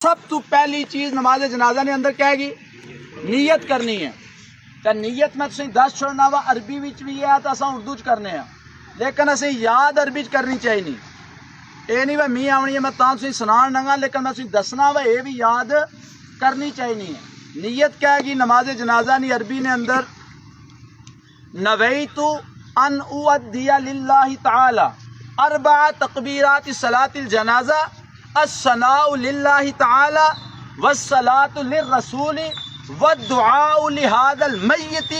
سب تو پہلی چیز نماز جنازہ نے اندر کہے گی نیت کرنی ہے. تے نیت میں تسی دس چھوڑنا وا عربی وچ بھی ہے تے اساں اردو چ کرنے ہیں، لیکن اسیں یاد عربی چ کرنی چاہیے نہیں. اے نہیں وی آونی ہے میں تاں تسی سنان لگا، لیکن میں تسی دسنا وا اے بھی یاد کرنی چاہیے نہیں ہے. نیت کہے گی نماز جنازہ نہیں عربی نے اندر نویت ان اؤدی للہ تعالی اربع تکبیرات صلاۃ الجنازہ الثناء للہ تعالی والصلاۃ للرسول والدعاء لهذا المیت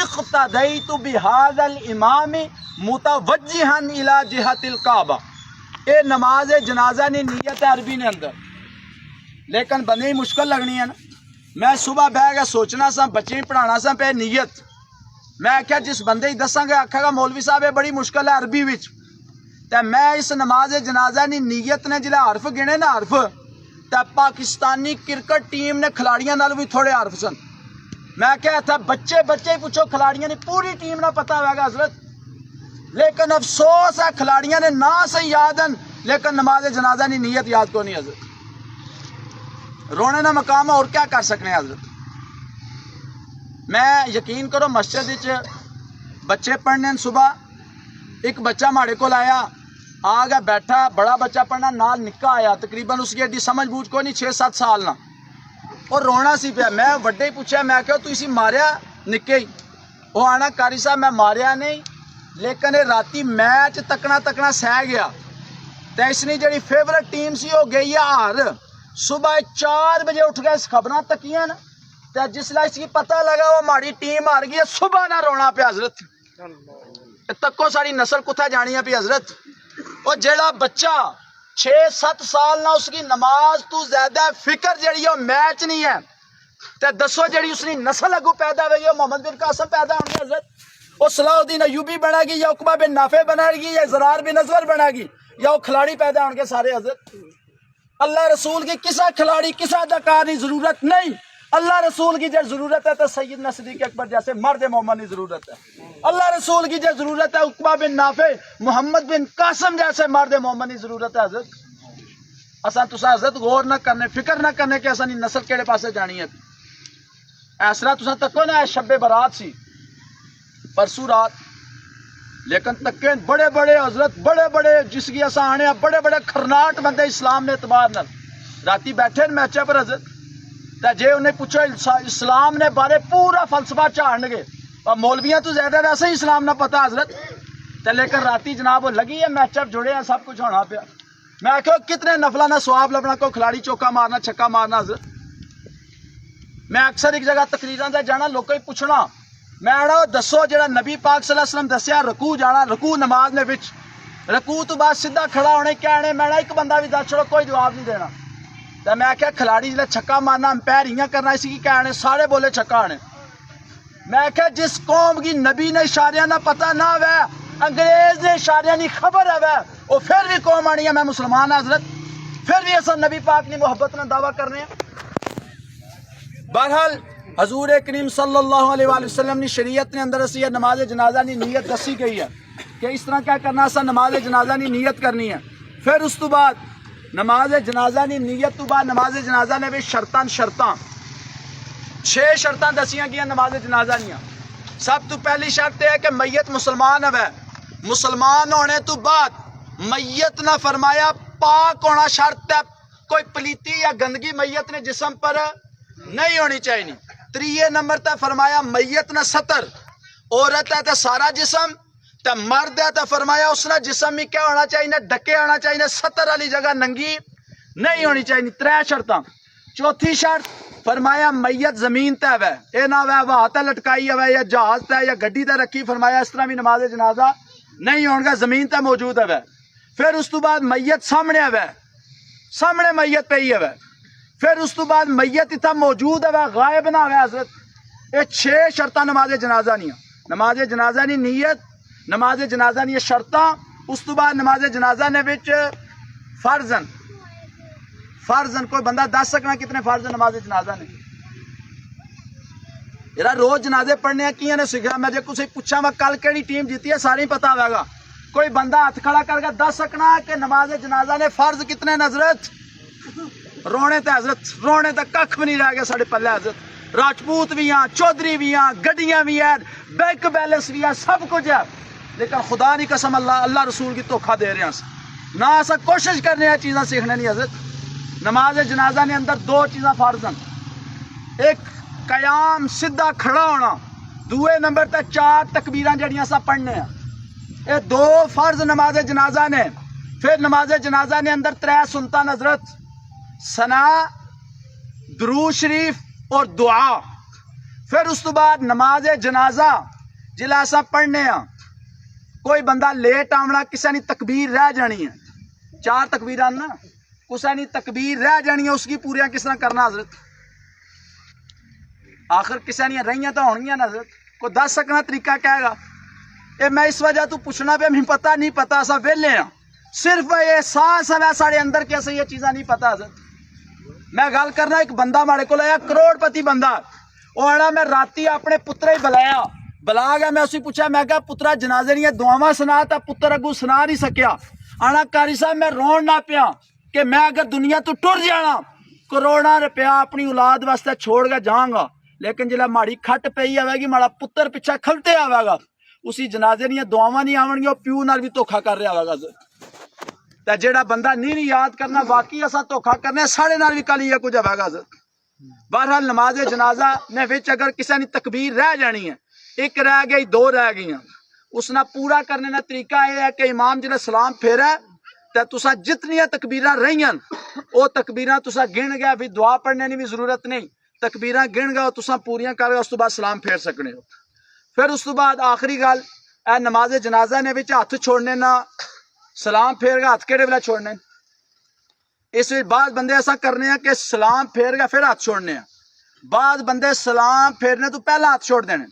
اقتدیت بهذا الامام متوجہا الى جہت الکعبہ. اے نماز جنازہ نے نیت ہے عربی نے اندر، لیکن بندے مشکل لگنی ہے نا. میں صبح بہ کے سوچنا سا بچے پڑھانا سا پہ نیت، میں آخیا جس بندے ہی دساں گا آکھے گا مولوی صاحب یہ بڑی مشکل ہے عربی وچ. تے میں اس نماز جنازہ نی نیت نے جلے حرف گنے نا حرف، تے پاکستانی کرکٹ ٹیم نے کھلاڑیاں نال بھی تھوڑے حرف سن. میں کہا تھا بچے ہی پوچھو کھلاڑیاں نے پوری ٹیم نہ پتہ ہوئے گا حضرت، لیکن افسوس ہے کھلاڑیاں نے نہ سے یاد ہیں لیکن نماز جنازہ نی نیت یاد کو نہیں حضرت. رونے نہ مقام اور کیا کر سکنے حضرت. میں یقین کرو مسجد بچے پڑھنے صبح ایک بچہ ماڑے کو آیا آ گیا بیٹھا، بڑا بچہ پڑھنا نال نکا آیا تقریباً اس کی ایڈی سمجھ بوجھ کو نہیں 6-7 سال نہ، اور رونا سی پیا. میں وڈے ہی پوچھا میں کہ تو اسی ماریا نکے ہی؟ وہ آنا کاری صاحب میں ماریا نہیں، لیکن راتی میچ تکنا سہ گیا تے اس نے جڑی فیورٹ ٹیم سی وہ گئی ہے ہار. صبح 4 بجے اٹھ گئے خبراں تکیاں نا تے جس لائے اس کی پتہ لگا وہ ماڑی ٹیم ہار گئی ہے، صبح نہ رونا پہ حضرت. تکو ساری نسل کتھے جانی ہے پی حضرت. اور جیڑا بچہ 6-7 سال نہ اس کی نماز تو زیادہ فکر جڑی ہے میچ نہیں ہے، تے دسو جڑی اس کی نسل اگو پیدا ہوئی ہے محمد بن قاسم پیدا ہوں گے حضرت. وہ صلاح الدین ایوبی بنے گی یا عقبہ بن نافع بنے گی یا زرار بن ازور بنے گی یا وہ کھلاڑی پیدا ہوں گے سارے حضرت. اللہ رسول کی کسا کھلاڑی کسا اداکار کی ضرورت نہیں. اللہ رسول کی جو ضرورت ہے تو سیدنا صدیق اکبر جیسے مرد مومن کی ضرورت ہے. اللہ رسول کی جو ضرورت ہے عقبہ بن نافع محمد بن قاسم جیسے مرد مومن کی ضرورت ہے حضرت. اساں تساں حضرت غور نہ کرنے فکر نہ کرنے کہ اساں نسل کیڑے پاسے جانی ہے. ایسا تساں تکو نا شب برات سی پرسوں رات، لیکن تکے بڑے بڑے حضرت بڑے جس کی اساں آنے بڑے کھرناٹ بندے اسلام نے اعتبار نال راتی بیٹھے میچ پر حضرت. تے جے انہیں پوچھو اسلام نے بارے پورا فلسفہ چاڑن گے اور مولویاں تو زیادہ ویسے ہی اسلام نہ پتا حضرت. تے لیکن راتی جناب وہ لگی ہے میچ اپ جڑے ہیں سب کچھ ہونا پیا. میں آخو کتنے نفلہ نہ سواب لبنا کو کھلاڑی چوکا مارنا چھکا مارنا حضرت. میں اکثر ایک جگہ تقریراں تے جانا لوگوں ہی پوچھنا میں آنا دسو جڑا نبی پاک صلی اللہ علیہ وسلم دسیا رکوع جانا رکوع نماز نے وچ رکوع تو بعد سیدھا کھڑا ہونے کیا آنے میں ایک بندہ بھی دس چھوڑو کوئی جواب نہیں دینا. تو میں کہا کھلاڑی جلے چھکا مارنا امپائر ہیاں کرنا اسی کی کیا آنے سارے بولے چھکا آنے. میں کہا جس قوم کی نبی نے اشاریاں نہ پتہ نہ ہوئے انگریز نے اشاریاں نہیں خبر ہے وہ پھر بھی قوم آنی ہے. میں مسلمان حضرت پھر بھی ایسا نبی پاک نے محبت نہ دعویٰ کرنے ہیں. بہرحال حضور کریم صلی اللہ علیہ وآلہ وسلم نے شریعت نے اندر اسی نماز جنازہ نی نیت دسی گئی ہے کہ اس طرح کیا کرنا سا نماز جنازہ نی نیت کرنی ہے. پھر اس تو بعد نماز جنازہ نی نیت تو بعد نماز جنازہ نے بھی شرطاں 6 شرطاں دسیاں گیا نماز جنازہ نیاں. سب تو پہلی شرط ہے کہ میت مسلمان ہے. مسلمان ہونے تو بعد میت نہ فرمایا پاک ہونا شرط ہے. کوئی پلیتی یا گندگی میت نے جسم پر نہیں ہونی چاہیے. 3 نمبر تے فرمایا میت نہ ستر، عورت ہے تے سارا جسم تے مرد ہے تے فرمایا اس نے جسم میں کیا ہونا چاہیے ڈکے ہونا چاہیے، ستر والی جگہ ننگی نہیں ہونی چاہیے. 3 شرطاں. چوتھی شرط فرمایا میت زمین تے ہے اے نہ وہ تے لٹکائی ہے یا جہاز تے یا گڈی تے رکھی، فرمایا اس طرح بھی نماز جنازہ نہیں ہوگا زمین تے موجود ہے. پھر اس تو بعد میت سامنے ہے سامنے میت پہ ہی ہے. پھر اس تو بعد میت اتنا موجود ہے غائب نہ ہے حضرت. یہ 6 شرطاں نماز جنازہ نہیں. نماز جنازہ نہیں نیت نماز جنازہ نہیں شرطاں. اس تو بعد نماز جنازہ نے وچ فرضن کوئی بندہ دس سکنا کتنے فرض نماز جنازہ نے؟ یار روز جنازے پڑھنے کی نے سکھا. میں جے کسی پوچھا میں کل کیڑی ٹیم جیتی ہے سارے پتا ہوئے گا. کوئی بندہ ہاتھ کھڑا کر کے دس سکنا کہ نماز جنازہ نے فرض کتنے نظرت رونے تے حضرت رونے تے کھ بھی نہیں رہ گیا ساڑے پلے حضرت راجپوت بھی ہیں چودھری بھی ہیں گڈیاں بھی ہیں بینک بیلنس بھی ہیں سب کچھ ہے لیکن خدا کی قسم اللہ رسول کی دھوکھا دے رہے ہیں نہ ایسا کوشش کرنے ہیں چیزاں سیکھنے نہیں حضرت نماز جنازہ نے اندر دو چیزاں فرض ہیں ایک قیام سیدھا کھڑا ہونا دوے نمبر تے 4 تکبیراں جڑیاں سا پڑھنے ہیں یہ دو فرض نماز جنازہ نے پھر نماز جنازہ نے اندر 3 سنتاں حضرت ثنا درود شریف اور دعا پھر اس تو بعد نماز جنازہ جلا ایسا پڑھنے ہیں کوئی بندہ لیٹ آمنا کسی نے تکبیر رہ جانی ہے 4 تکبیراں نا کسی نے تکبیر رہ جانی ہے اس کی پوریاں کس طرح کرنا حضرت آخر کسی نے رہیاں تو ہونگیاں نا حضرت کوئی دس سکنا طریقہ کہے گا اے میں اس وجہ تو پوچھنا پہ ہمیں پتہ نہیں پتہ سا ویلے ہیں صرف یہ سانس ہے ساڑے اندر کیسے یہ چیزاں نہیں پتہ حضرت میں گل کرنا ایک بندہ مارے کو لایا کروڑ پتی بندہ وہ آنا میں راتی اپنے پترے ہی بلایا بلا گیا میں اسی پوچھا میں کہا پترا جنازے نہیں دعاواں سنا تا پتر اگو سنا نہیں سکیا آنا کاری صاحب میں رون نہ پیا کہ میں اگر دنیا تو ٹر جانا کروڑا روپیہ اپنی اولاد واسطے چھوڑ کے جاؤں گا لیکن جلا ماڑی کھٹ پئی آئے گی ماڑا پتر پیچھے کھلتے آئے گا اسی جنازے نہیں دعاواں نہیں آون گی پیو نال بھی دھوکھا کر رہا ہوگا تے جیڑا بندہ نہیں یاد کرنا واقعی اسا دھوکھا کرنا ساڑے نال بھی کل یہ کچھ ہوگا بہرحال نماز جنازہ نے وچ اگر کسی نے تکبیر رہ جانی ہے ایک رہ گئی 2 رہ گئی اس نہ پورا کرنے کا طریقہ یہ ہے کہ امام جی نے سلام پھیرا تے تسا جتنی تکبیراں رہیاں وہ تکبیراں تسا گن گیا بھی دعا پڑھنے کی بھی ضرورت نہیں تکبیراں گن گیا تسا پوریاں کر گیا اس تو بعد سلام پھیر سکنے ہو پھر اس تو بعد آخری گل اے نماز جنازہ نے وچ ہاتھ چھوڑنے نہ سلام پھیر گیا ہاتھ کیڑے ویلے چھوڑنے اس وچ بعض بندے ایسا کرنے ہیں کہ سلام پھیر گیا پھر ہاتھ چھوڑنے ہیں بعض بندے سلام پھیرنے تو پہلا ہاتھ چھوڑ دینے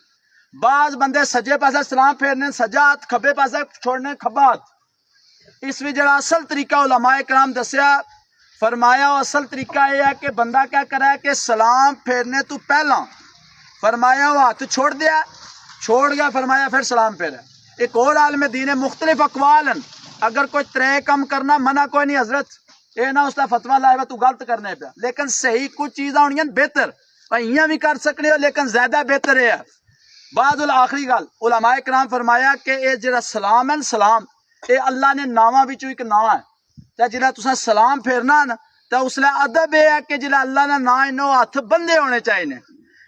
بعض بندے سجے پاسے سلام پھیرنے سجا ہاتھ کھبے پاسے چھوڑنے کھبا ہاتھ اس وچ جڑا اصل طریقہ علماء کرام دسیا فرمایا وہ اصل طریقہ یہ ہے کہ بندہ کیا کرا ہے کہ سلام پھیرنے تو پہلا فرمایا وہ ہاتھ چھوڑ دیا چھوڑ گیا فرمایا پھر سلام پھیرا ایک اور عالم دین ہے مختلف اقوال اگر کوئی 3 کم کرنا منع کوئی نہیں حضرت یہ نہ اس کا فتویٰ لائے تو غلط کرنے پہ لیکن صحیح کچھ چیزاں ہونی بہتر یہ بھی کر سکنے ہو لیکن زیادہ بہتر ہے بعد الآخری گل علماء کرام فرمایا کہ یہ جڑا سلام ہے سلام یہ اللہ نے ناواں وچوں ایک ناواں ہے تے جڑا تساں سلام پھیرنا نا تے اس لئے ادب یہ ہے کہ جڑا اللہ نے نا انہوں ہاتھ بندے ہونے چاہیے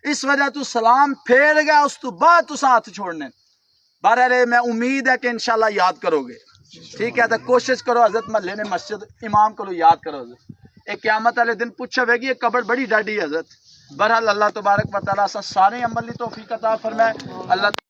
اس وجہ تو سلام پھیر گیا اس تو بعد تساں ہاتھ چھوڑنے بہرحال میں امید ہے کہ انشاءاللہ یاد کرو گے ٹھیک ہے تو کوشش کرو حضرت محلے نے مسجد امام کو یاد کرو حضرت ایک قیامت والے دن پوچھے ہوئے گی یہ قبر بڑی ڈاڈی حضرت بہرحال اللہ تبارک و تعالیٰ سارے عمل لی توفیق عطا فرمائے اللہ